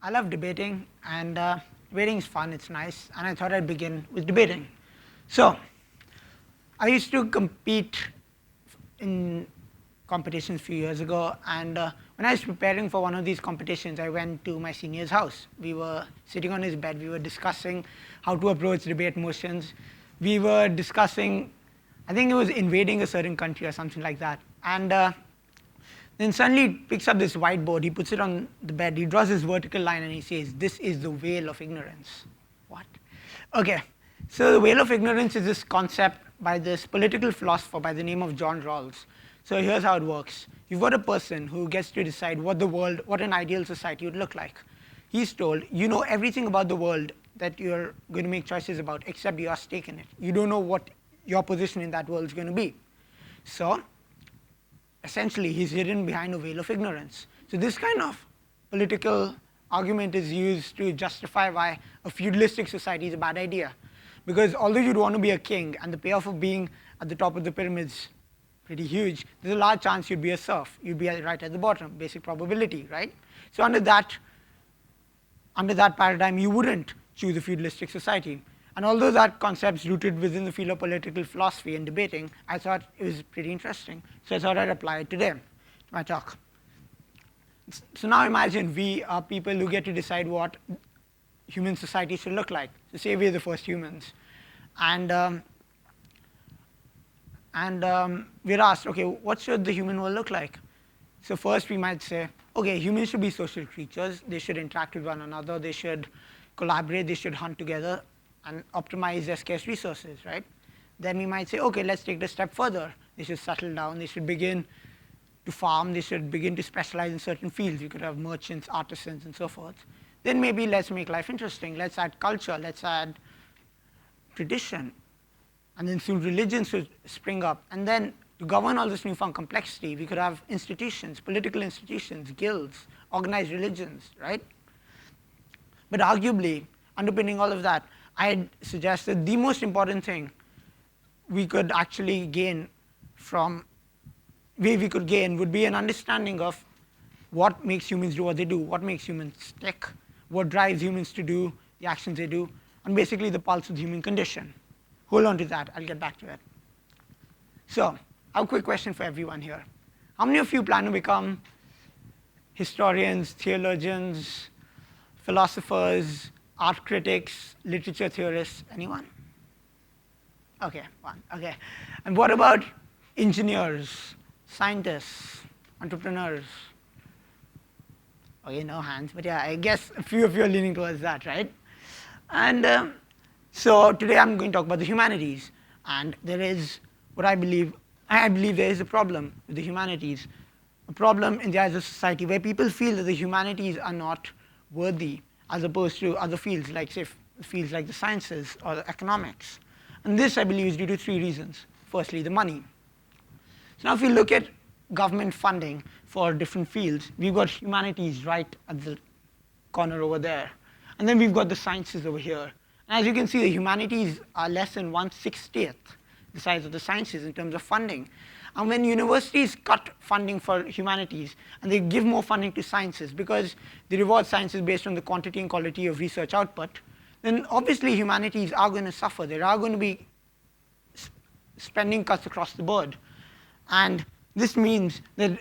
I love debating, and debating is fun, it's nice, and I thought I'd begin with debating. So, I used to compete in competitions a few years ago, and when I was preparing for one of these competitions, I went to my senior's house. We were sitting on his bed, we were discussing how to approach debate motions. We were discussing, I think it was invading a certain country or something like that. And then suddenly he picks up this whiteboard, he puts it on the bed, he draws this vertical line and he says, "This is the veil of ignorance." What? Okay, so the veil of ignorance is this concept by this political philosopher by the name of John Rawls. So here's how it works. You've got a person who gets to decide what an ideal society would look like. He's told, you know everything about the world that you're going to make choices about, except your stake in it. You don't know what your position in that world is going to be. So essentially, he's hidden behind a veil of ignorance. So this kind of political argument is used to justify why a feudalistic society is a bad idea. Because although you'd want to be a king, and the payoff of being at the top of the pyramid is pretty huge, there's a large chance you'd be a serf. You'd be right at the bottom, basic probability, right? So under that paradigm, you wouldn't choose a feudalistic society. And although that concept's rooted within the field of political philosophy and debating, I thought it was pretty interesting. So I thought I'd apply it today to my talk. So now imagine we are people who get to decide what human society should look like. So say we're the first humans. And we're asked, okay, what should the human world look like? So first we might say, okay, humans should be social creatures. They should interact with one another. They should collaborate. They should hunt together and optimize their scarce resources, right? Then we might say, okay, let's take it a step further. They should settle down. They should begin to farm. They should begin to specialize in certain fields. You could have merchants, artisans, and so forth. Then maybe let's make life interesting. Let's add culture. Let's add tradition. And then soon religions should spring up. And then to govern all this newfound complexity, we could have institutions, political institutions, guilds, organized religions, right? But arguably, underpinning all of that, I'd suggest that the most important thing we could actually gain would be an understanding of what makes humans do what they do, what makes humans tick, what drives humans to do the actions they do, and basically the pulse of the human condition. Hold on to that, I'll get back to it. So, I have a quick question for everyone here. How many of you plan to become historians, theologians, philosophers, art critics, literature theorists? Anyone? Okay, one. Okay. And what about engineers, scientists, entrepreneurs? Okay, no hands, but yeah, I guess a few of you are leaning towards that, right? And so today I'm going to talk about the humanities. And there is what I believe there is a problem with the humanities, a problem in the eyes of society where people feel that the humanities are not worthy as opposed to other fields, like say fields like the sciences or the economics. And this, I believe, is due to three reasons. Firstly, the money. So now if we look at government funding for different fields, we've got humanities right at the corner over there. And then we've got the sciences over here. And as you can see, the humanities are less than 1/60th the size of the sciences in terms of funding. And when universities cut funding for humanities and they give more funding to sciences because they reward sciences based on the quantity and quality of research output, then obviously humanities are going to suffer. There are going to be spending cuts across the board. And this means that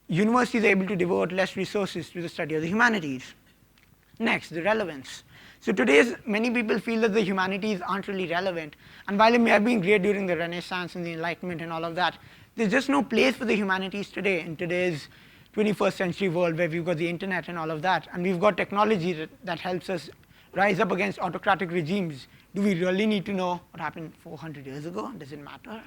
universities are able to devote less resources to the study of the humanities. Next, the relevance. So many people feel that the humanities aren't really relevant. And while it may have been great during the Renaissance and the Enlightenment and all of that, there's just no place for the humanities today in today's 21st century world where we've got the internet and all of that. And we've got technology that helps us rise up against autocratic regimes. Do we really need to know what happened 400 years ago? Does it matter?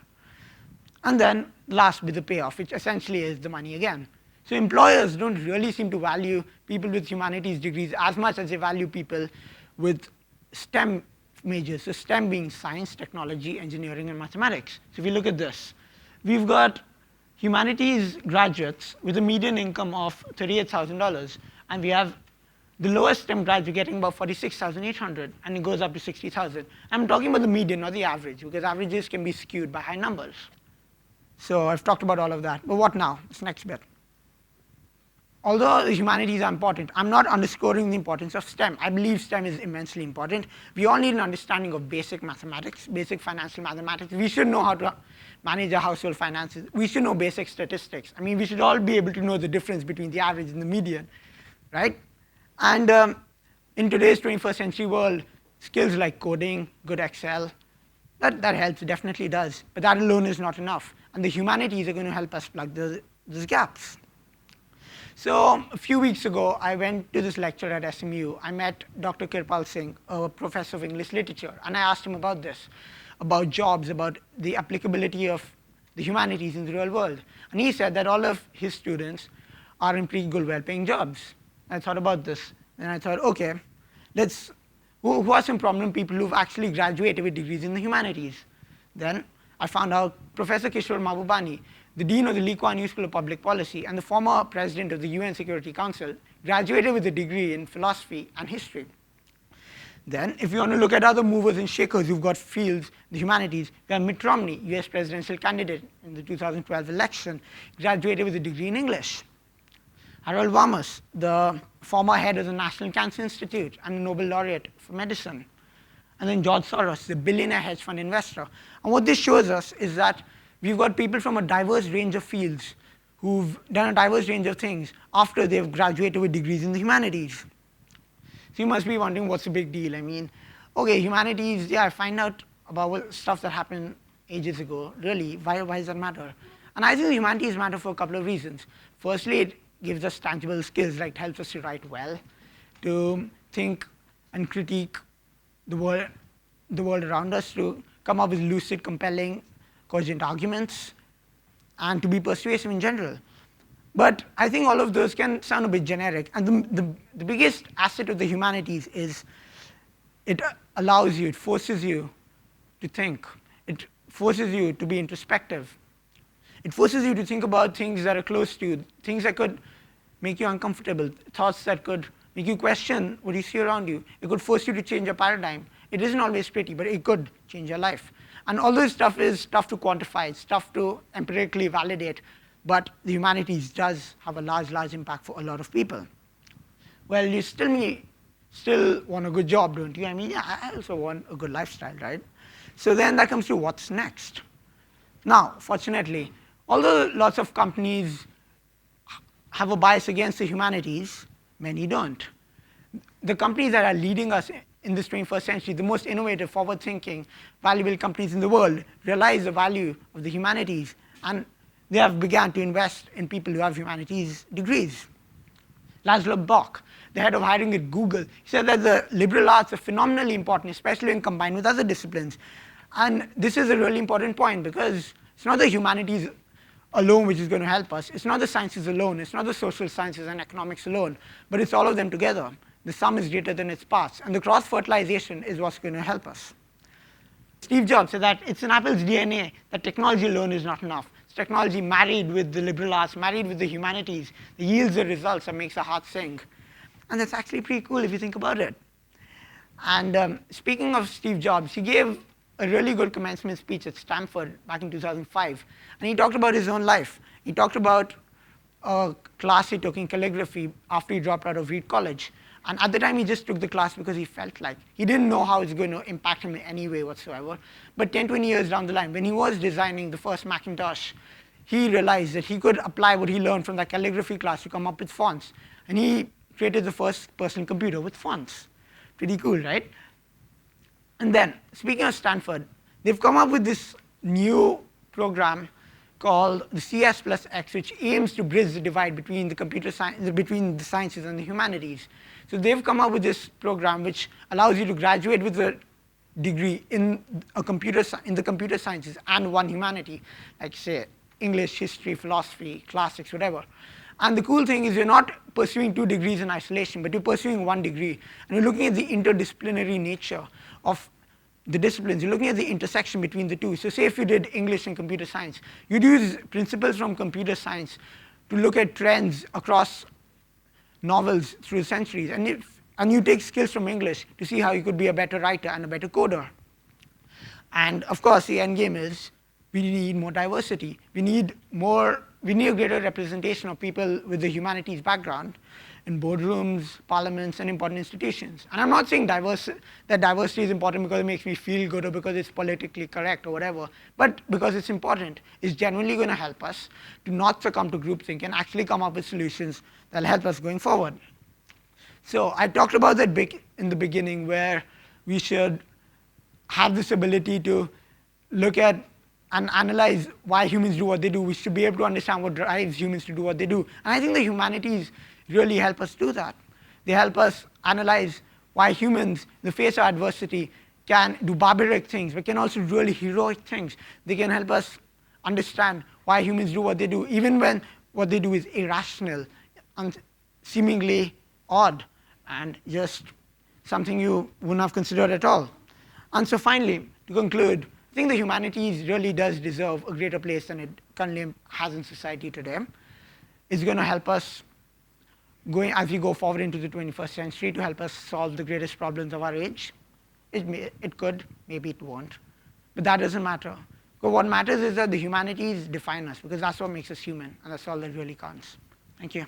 And then last with the payoff, which essentially is the money again. So employers don't really seem to value people with humanities degrees as much as they value people with STEM majors. So STEM being science, technology, engineering, and mathematics. So if you look at this, we've got humanities graduates with a median income of $38,000, and we have the lowest STEM grads are getting about $46,800, and it goes up to $60,000. I'm talking about the median, not the average, because averages can be skewed by high numbers. So I've talked about all of that. But what now? This next bit. although the humanities are important, I'm not underscoring the importance of STEM. I believe STEM is immensely important. We all need an understanding of basic mathematics, basic financial mathematics. We should know how to manage our household finances. We should know basic statistics. I mean, we should all be able to know the difference between the average and the median, right? And in today's 21st century world, skills like coding, good Excel, that helps, definitely does. But that alone is not enough. And the humanities are going to help us plug those gaps. So a few weeks ago, I went to this lecture at SMU. I met Dr. Kirpal Singh, a professor of English literature, and I asked him about this, about jobs, about the applicability of the humanities in the real world. And he said that all of his students are in pretty good, well-paying jobs. I thought about this, and I thought, okay, who are some prominent people who've actually graduated with degrees in the humanities? Then I found out Professor Kishore Mahbubani, the dean of the Lee Kuan Yew School of Public Policy and the former president of the UN Security Council, graduated with a degree in philosophy and history. Then, if you want to look at other movers and shakers who've got fields, the humanities, we have Mitt Romney, US presidential candidate in the 2012 election, graduated with a degree in English. Harold Varmus, the former head of the National Cancer Institute and a Nobel laureate for medicine. And then George Soros, the billionaire hedge fund investor. And what this shows us is that we've got people from a diverse range of fields who've done a diverse range of things after they've graduated with degrees in the humanities. So you must be wondering, what's the big deal? I mean, okay, humanities, yeah, I find out about stuff that happened ages ago. Really, why does that matter? And I think the humanities matter for a couple of reasons. Firstly, it gives us tangible skills, like it helps us to write well, to think and critique the world around us, to come up with lucid, compelling, cogent arguments, and to be persuasive in general. But I think all of those can sound a bit generic. And the biggest asset of the humanities is it allows you, it forces you to think. It forces you to be introspective. It forces you to think about things that are close to you, things that could make you uncomfortable, thoughts that could make you question what you see around you. It could force you to change your paradigm. It isn't always pretty, but it could change your life. And all this stuff is tough to quantify, it's tough to empirically validate, but the humanities does have a large impact for a lot of people. Well, you still want a good job, don't you? I mean, yeah, I also want a good lifestyle, right? So then that comes to what's next. Now, fortunately, although lots of companies have a bias against the humanities, many don't. The companies that are leading us in this 21st century, the most innovative, forward-thinking, valuable companies in the world, realize the value of the humanities, and they have begun to invest in people who have humanities degrees. Laszlo Bock, the head of hiring at Google, said that the liberal arts are phenomenally important, especially when combined with other disciplines. And this is a really important point, because it's not the humanities alone which is going to help us. It's not the sciences alone. It's not the social sciences and economics alone. But it's all of them together. The sum is greater than its parts. And the cross-fertilization is what's going to help us. Steve Jobs said that it's in Apple's DNA that technology alone is not enough. It's technology married with the liberal arts, married with the humanities, that yields the results that makes our heart sing. And that's actually pretty cool if you think about it. And speaking of Steve Jobs, he gave a really good commencement speech at Stanford back in 2005. And he talked about his own life. He talked about a class he took in calligraphy after he dropped out of Reed College. And at the time, he just took the class because he felt like. He didn't know how it's going to impact him in any way whatsoever. But 10, 20 years down the line, when he was designing the first Macintosh, he realized that he could apply what he learned from that calligraphy class to come up with fonts. And he created the first personal computer with fonts. Pretty cool, right? And then, speaking of Stanford, they've come up with this new program called the CS plus X, which aims to bridge the divide between between the sciences and the humanities. So they've come up with this program which allows you to graduate with a degree in the computer sciences and one humanity, like say English, history, philosophy, classics, whatever. And the cool thing is you're not pursuing 2 degrees in isolation, but you're pursuing 1 degree. And you're looking at the interdisciplinary nature of the disciplines. You're looking at the intersection between the two. So say if you did English and computer science, you'd use principles from computer science to look at trends across novels through the centuries. And you take skills from English to see how you could be a better writer and a better coder. And of course, the end game is we need more diversity. We need more we need a greater representation of people with the humanities background in boardrooms, parliaments, and important institutions. And I'm not saying that diversity is important because it makes me feel good or because it's politically correct or whatever, but because it's important. It's genuinely going to help us to not succumb to groupthink and actually come up with solutions that will help us going forward. So I talked about that in the beginning, where we should have this ability to look at and analyze why humans do what they do. We should be able to understand what drives humans to do what they do. And I think the humanities really help us do that. They help us analyze why humans, in the face of adversity, can do barbaric things, but can also do really heroic things. They can help us understand why humans do what they do, even when what they do is irrational and seemingly odd and just something you wouldn't have considered at all. And so finally, to conclude, I think the humanities really does deserve a greater place than it currently has in society today. It's going to help us as we go forward into the 21st century to help us solve the greatest problems of our age. It could, maybe it won't. But that doesn't matter. But what matters is that the humanities define us, because that's what makes us human, and that's all that really counts. Thank you.